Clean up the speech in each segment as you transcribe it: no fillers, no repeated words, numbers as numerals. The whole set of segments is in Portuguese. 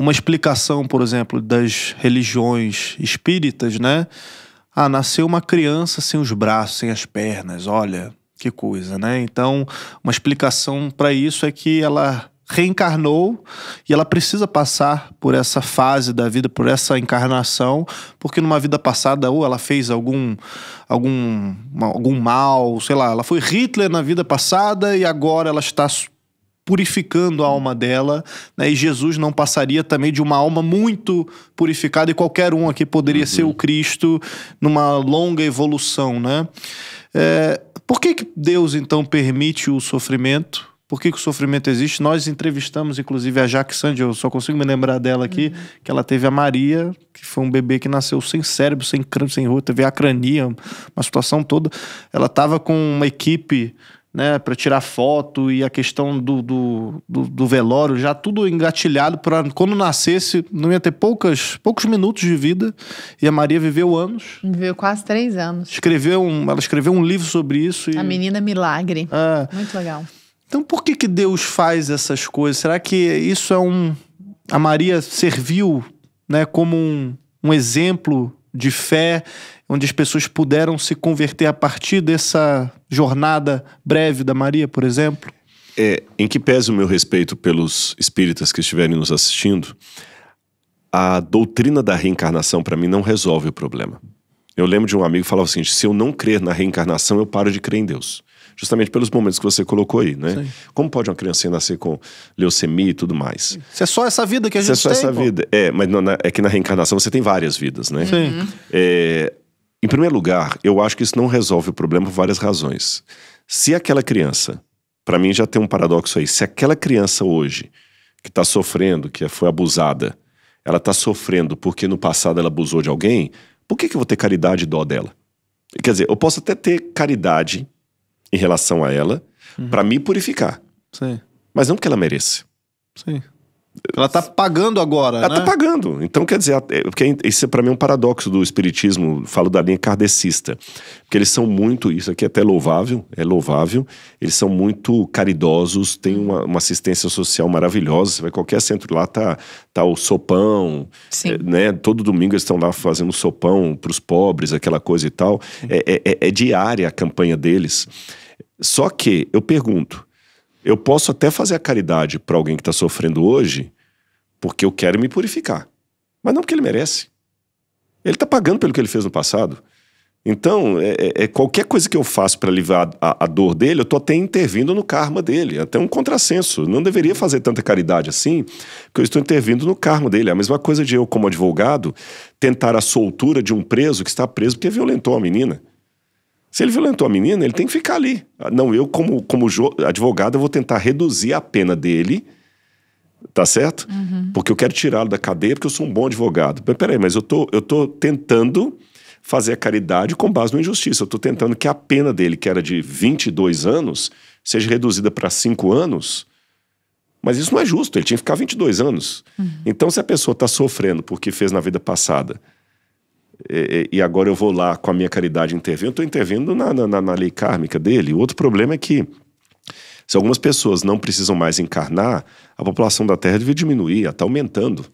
uma explicação, por exemplo, das religiões espíritas, né? Ah, nasceu uma criança sem os braços, sem as pernas, olha, que coisa, né? Então, uma explicação para isso é que ela reencarnou e ela precisa passar por essa fase da vida, por essa encarnação, porque numa vida passada ou ela fez algum mal, sei lá, ela foi Hitler na vida passada e agora ela está purificando a alma dela, né? E Jesus não passaria também de uma alma muito purificada, e qualquer um aqui poderia ser o Cristo numa longa evolução, né? Por que Deus então permite o sofrimento? Por que o sofrimento existe? Nós entrevistamos, inclusive, a Jaque Sandy, eu só consigo me lembrar dela aqui, que ela teve a Maria, que foi um bebê que nasceu sem cérebro, sem crânio, sem rosto, teve acrania, uma situação toda. Ela estava com uma equipe, né, para tirar foto, e a questão do velório, já tudo engatilhado para quando nascesse, não ia ter poucos minutos de vida, e a Maria viveu anos. Viveu quase 3 anos. Ela escreveu um livro sobre isso. A Menina Milagre. Muito legal. Então por que Deus faz essas coisas? Será que isso a Maria serviu, né, como um exemplo de fé, onde as pessoas puderam se converter a partir dessa jornada breve da Maria, por exemplo? Em que pese o meu respeito pelos espíritas que estiverem nos assistindo, a doutrina da reencarnação para mim não resolve o problema. Eu lembro de um amigo que falava o seguinte: se eu não crer na reencarnação, eu paro de crer em Deus. Justamente pelos momentos que você colocou aí, né? Sim. Como pode uma criança nascer com leucemia e tudo mais? Se é só essa vida que a gente tem. Se é só essa vida. Mas é que na reencarnação você tem várias vidas, né? Sim. Em primeiro lugar, eu acho que isso não resolve o problema por várias razões. Se aquela criança, para mim já tem um paradoxo aí, se aquela criança hoje, que está sofrendo, que foi abusada, ela está sofrendo porque no passado ela abusou de alguém, por que eu vou ter caridade e dó dela? Quer dizer, eu posso até ter caridade em relação a ela, para me purificar. Sim. Mas não porque ela merece. Sim. Ela tá pagando agora, ela né? tá pagando. Então, quer dizer, porque isso para mim é um paradoxo do espiritismo, falo da linha kardecista. Porque eles são muito, isso aqui é até louvável, eles são muito caridosos, têm uma assistência social maravilhosa. Você vai a qualquer centro lá, tá o sopão, né? Todo domingo eles estão lá fazendo sopão pros pobres, aquela coisa e tal. É diária a campanha deles. Só que, eu pergunto, eu posso até fazer a caridade para alguém que está sofrendo hoje porque eu quero me purificar. Mas não porque ele merece. Ele está pagando pelo que ele fez no passado. Então, qualquer coisa que eu faço para aliviar a dor dele, eu estou até intervindo no karma dele. Até um contrassenso. Não deveria fazer tanta caridade assim, porque eu estou intervindo no karma dele. É a mesma coisa de eu, como advogado, tentar a soltura de um preso que está preso porque violentou a menina. Se ele violentou a menina, ele tem que ficar ali. Não, eu como advogado, eu vou tentar reduzir a pena dele, tá certo? Porque eu quero tirá-lo da cadeia porque eu sou um bom advogado. Mas peraí, mas eu tô tentando fazer a caridade com base na injustiça. Eu tô tentando que a pena dele, que era de 22 anos, seja reduzida para 5 anos. Mas isso não é justo, ele tinha que ficar 22 anos. Então, se a pessoa tá sofrendo porque fez na vida passada, e agora eu vou lá com a minha caridade intervir, eu estou intervindo na lei kármica dele. O outro problema é que, se algumas pessoas não precisam mais encarnar, a população da Terra deve diminuir, está aumentando,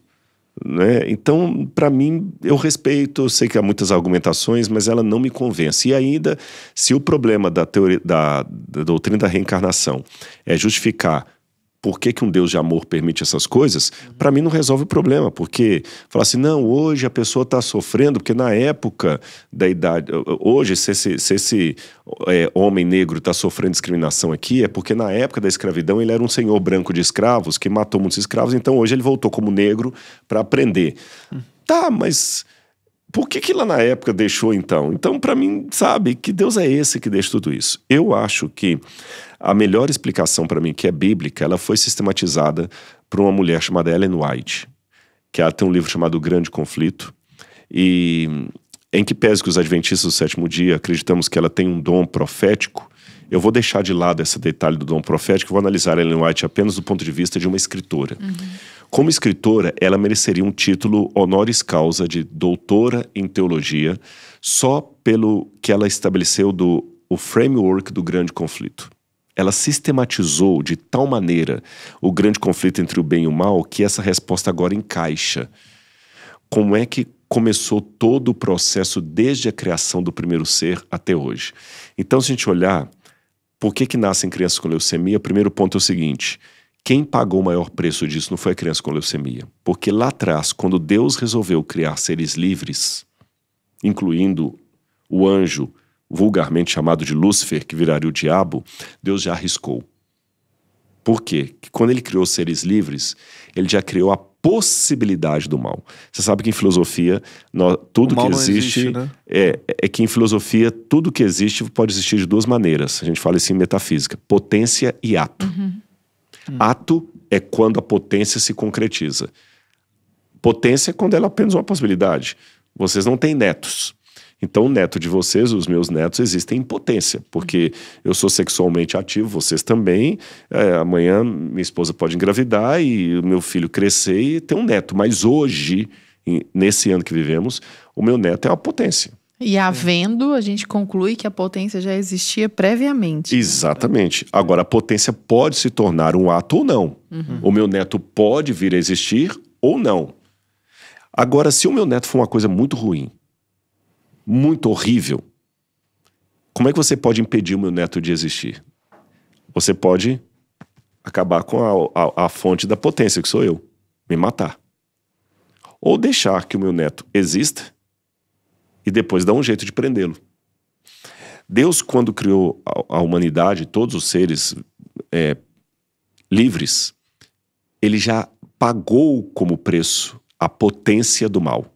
né? Então, para mim, eu respeito, eu sei que há muitas argumentações, mas ela não me convence. E ainda, se o problema da teoria, da doutrina da reencarnação é justificar por que um Deus de amor permite essas coisas, para mim não resolve o problema, porque falar assim, não, hoje a pessoa está sofrendo, porque na época da idade, hoje se esse homem negro está sofrendo discriminação aqui, é porque na época da escravidão ele era um senhor branco de escravos, que matou muitos escravos, então hoje ele voltou como negro para aprender. Tá, mas por que lá na época deixou então? Então, para mim, sabe, que Deus é esse que deixa tudo isso. Eu acho que a melhor explicação para mim, que é bíblica, ela foi sistematizada por uma mulher chamada Ellen White, que ela tem um livro chamado O Grande Conflito, e em que pese que os adventistas do sétimo dia acreditamos que ela tem um dom profético, eu vou deixar de lado esse detalhe do dom profético, vou analisar Ellen White apenas do ponto de vista de uma escritora. Como escritora, ela mereceria um título honoris causa de doutora em teologia, só pelo que ela estabeleceu o framework do Grande Conflito. ela sistematizou de tal maneira o grande conflito entre o bem e o mal que essa resposta agora encaixa. Como é que começou todo o processo desde a criação do primeiro ser até hoje? Então, se a gente olhar por que nascem crianças com leucemia, o primeiro ponto é o seguinte: quem pagou o maior preço disso não foi a criança com leucemia. Porque lá atrás, quando Deus resolveu criar seres livres, incluindo o anjo, vulgarmente chamado de Lúcifer, que viraria o diabo, Deus já arriscou. Por quê? Que quando ele criou seres livres, ele já criou a possibilidade do mal. Você sabe que em filosofia, tudo que existe, né? é que em filosofia, tudo que existe pode existir de duas maneiras. A gente fala isso em metafísica: potência e ato. Ato é quando a potência se concretiza. Potência é quando ela é apenas uma possibilidade. Vocês não têm netos. Então o neto de vocês, os meus netos, existem em potência. Porque eu sou sexualmente ativo, vocês também. Amanhã minha esposa pode engravidar e o meu filho crescer e ter um neto. Mas hoje, nesse ano que vivemos, o meu neto é uma potência. E havendo, a gente conclui que a potência já existia previamente. Exatamente. Agora, a potência pode se tornar um ato ou não. O meu neto pode vir a existir ou não. Agora, se o meu neto for uma coisa muito ruim, muito horrível, como é que você pode impedir o meu neto de existir? Você pode acabar com a fonte da potência, que sou eu. Me matar. Ou deixar que o meu neto exista e depois dar um jeito de prendê-lo. Deus, quando criou a humanidade, todos os seres livres, ele já pagou como preço a potência do mal.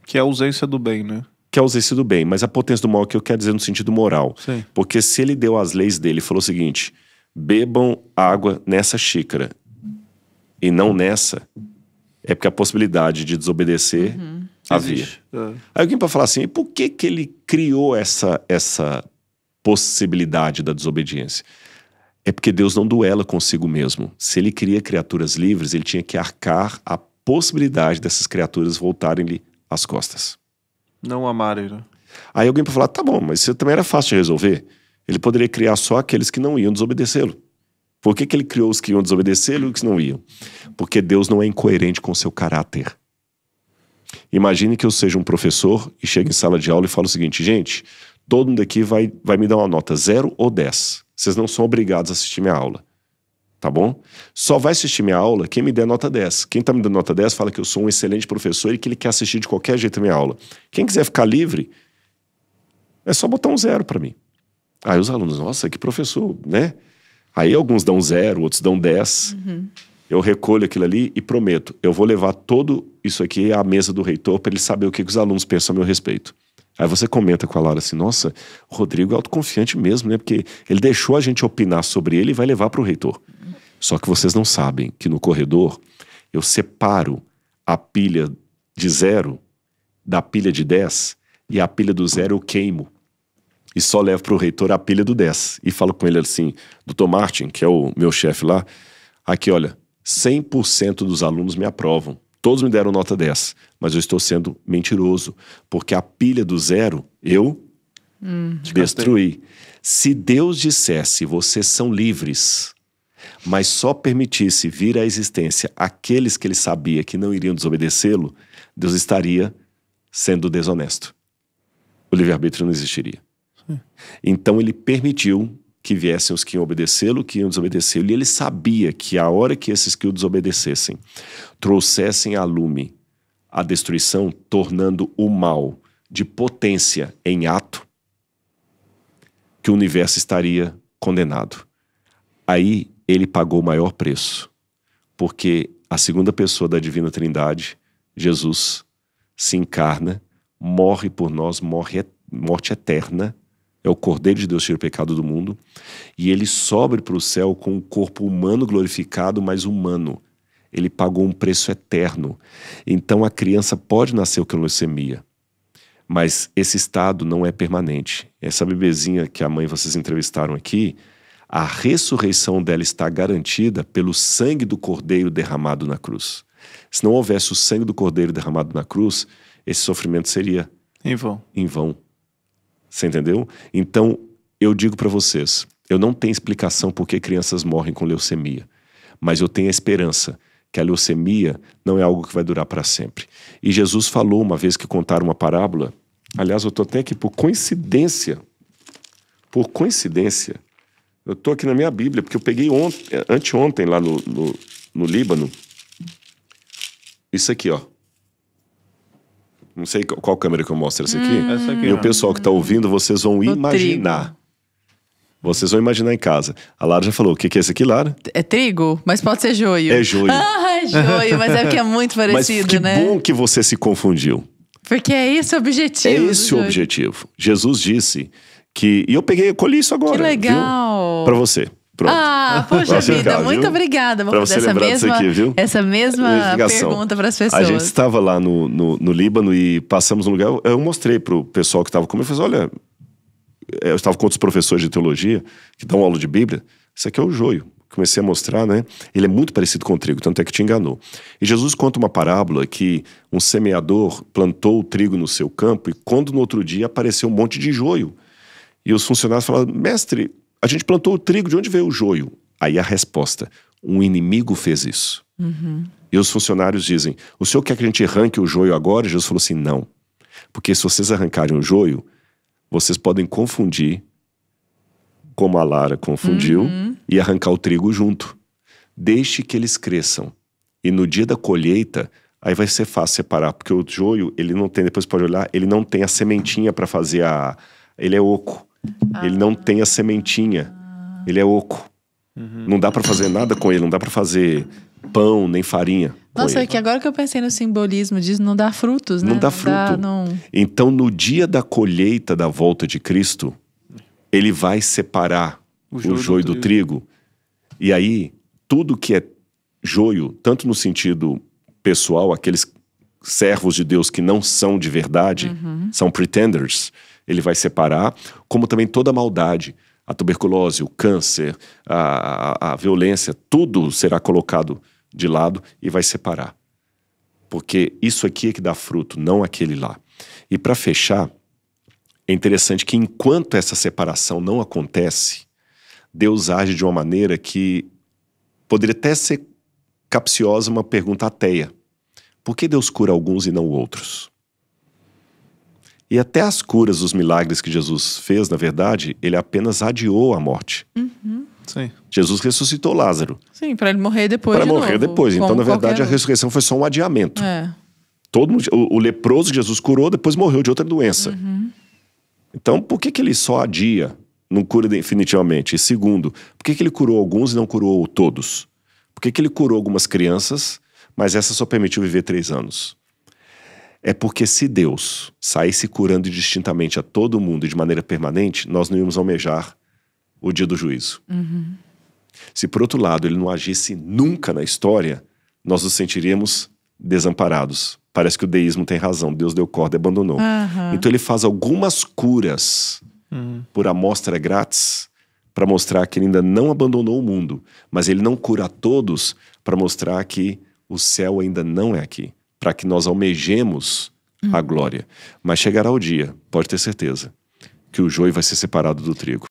Que é a ausência do bem, né? Que é a ausência do bem, mas a potência do mal que eu quero dizer no sentido moral. Sim. Porque se ele deu as leis dele e falou o seguinte: bebam água nessa xícara e não nessa, é porque a possibilidade de desobedecer havia. Aí alguém pode falar assim: por que ele criou essa possibilidade da desobediência? É porque Deus não duela consigo mesmo. Se ele cria criaturas livres, ele tinha que arcar a possibilidade dessas criaturas voltarem-lhe as costas. Não amarem, né? Aí alguém pode falar: tá bom, mas isso também era fácil de resolver. Ele poderia criar só aqueles que não iam desobedecê-lo. Por que ele criou os que iam desobedecê-lo e os que não iam? Porque Deus não é incoerente com o seu caráter. Imagine que eu seja um professor e chego em sala de aula e falo o seguinte: gente, todo mundo aqui vai me dar uma nota 0 ou 10. Vocês não são obrigados a assistir minha aula. Tá bom? Só vai assistir minha aula quem me der nota 10. Quem tá me dando nota 10 fala que eu sou um excelente professor e que ele quer assistir de qualquer jeito a minha aula. Quem quiser ficar livre, é só botar um 0 para mim. Aí os alunos: nossa, que professor, né? Aí alguns dão 0, outros dão 10. Eu recolho aquilo ali e prometo: eu vou levar todo isso aqui à mesa do reitor para ele saber o que os alunos pensam a meu respeito. Aí você comenta com a Laura assim: nossa, o Rodrigo é autoconfiante mesmo, né? Porque ele deixou a gente opinar sobre ele e vai levar para o reitor. Só que vocês não sabem que no corredor eu separo a pilha de 0 da pilha de 10 e a pilha do 0 eu queimo. E só levo para o reitor a pilha do 10. E falo com ele assim: Dr. Martin, que é o meu chefe lá, aqui olha, 100% dos alunos me aprovam. Todos me deram nota 10. Mas eu estou sendo mentiroso. Porque a pilha do 0 eu destruí. Se Deus dissesse: vocês são livres, mas só permitisse vir à existência aqueles que ele sabia que não iriam desobedecê-lo, Deus estaria sendo desonesto. O livre-arbítrio não existiria. Então ele permitiu que viessem os que iam obedecê-lo, que iam desobedecê-lo, e ele sabia que a hora que esses que o desobedecessem trouxessem a lume a destruição, tornando o mal de potência em ato, que o universo estaria condenado. Aí ele pagou o maior preço, porque a segunda pessoa da Divina Trindade, Jesus, se encarna, morre por nós, morte eterna, é o Cordeiro de Deus que tira o pecado do mundo, e ele sobe para o céu com um corpo humano glorificado, mas humano. Ele pagou um preço eterno. Então a criança pode nascer com leucemia, mas esse estado não é permanente. Essa bebezinha que a mãe vocês entrevistaram aqui, a ressurreição dela está garantida pelo sangue do Cordeiro derramado na cruz. Se não houvesse o sangue do Cordeiro derramado na cruz, esse sofrimento seria em vão. Em vão. Você entendeu? Então, eu digo para vocês, Eu não tenho explicação por que crianças morrem com leucemia, mas eu tenho a esperança que a leucemia não é algo que vai durar para sempre. E Jesus falou uma vez que contaram uma parábola, aliás, eu estou até aqui por coincidência, eu estou aqui na minha Bíblia, porque eu peguei anteontem lá no Líbano, isso aqui, ó. Não sei qual câmera que eu mostro essa aqui. Essa aqui, E o ó. pessoal que está ouvindo, vocês vão imaginar. Trigo. Vocês vão imaginar em casa. A Lara já falou, o que é esse aqui, Lara? É trigo? Mas pode ser joio. É joio. Ah, é joio, mas é porque é muito Mas parecido, que né? bom que você se confundiu. Porque é esse o objetivo. É do esse o joio. objetivo. Jesus disse que... E eu colhi isso agora. Que legal. Para você. Pronto. Ah, poxa Pra você vida, ficar, muito viu? obrigada. Vou Pra fazer você lembrar disso aqui, viu? essa mesma Ligação. pergunta para as A gente pessoas. estava lá no Líbano e passamos num lugar. Eu mostrei pro pessoal que estava comigo. Eu falei, olha, eu estava com outros professores de teologia que dão aula de Bíblia. Isso aqui é o joio. Comecei a mostrar, né? Ele é muito parecido com o trigo, tanto é que te enganou. E Jesus conta uma parábola que um semeador plantou o trigo no seu campo e quando no outro dia apareceu um monte de joio. E os funcionários falaram, mestre, a gente plantou o trigo, de onde veio o joio? Aí a resposta, um inimigo fez isso. E os funcionários dizem, o senhor quer que a gente arranque o joio agora? E Jesus falou assim, não. Porque se vocês arrancarem o joio, vocês podem confundir, como a Lara confundiu, e arrancar o trigo junto. Deixe que eles cresçam. E no dia da colheita, aí vai ser fácil separar, porque o joio, ele não tem, depois pode olhar, ele não tem a sementinha para fazer ele é oco. Ele não tem a sementinha. Ele é oco. Não dá para fazer nada com ele, não dá para fazer pão, nem farinha. Nossa, é que agora que eu pensei no simbolismo disso, não dá frutos, né? Não dá fruto. Então, no dia da colheita da volta de Cristo, ele vai separar o joio do trigo. E aí, tudo que é joio, tanto no sentido pessoal, aqueles servos de Deus que não são de verdade, são pretenders, ele vai separar, como também toda a maldade, a tuberculose, o câncer, a violência, tudo será colocado de lado e vai separar. Porque isso aqui é que dá fruto, não aquele lá. E para fechar, é interessante que enquanto essa separação não acontece, Deus age de uma maneira que poderia até ser capciosa, uma pergunta ateia. Por que Deus cura alguns e não outros? E até as curas, os milagres que Jesus fez, na verdade, ele apenas adiou a morte. Sim. Jesus ressuscitou Lázaro. Sim, para ele morrer depois Para de morrer novo, depois. Então, como na verdade, qualquer a ressurreição foi só um adiamento. É. Todo mundo, o leproso que Jesus curou, depois morreu de outra doença. Então, por que ele só adia, não cura definitivamente? E segundo, por que ele curou alguns e não curou todos? Por que ele curou algumas crianças, mas essa só permitiu viver 3 anos? É porque se Deus saísse curando distintamente a todo mundo e de maneira permanente, nós não íamos almejar o dia do juízo. Se por outro lado ele não agisse nunca na história, nós nos sentiríamos desamparados. Parece que o deísmo tem razão, Deus deu corda e abandonou. Então ele faz algumas curas por amostra grátis para mostrar que ele ainda não abandonou o mundo, mas ele não cura a todos para mostrar que o céu ainda não é aqui, para que nós almejemos a glória. Mas chegará o dia, pode ter certeza, que o joio vai ser separado do trigo.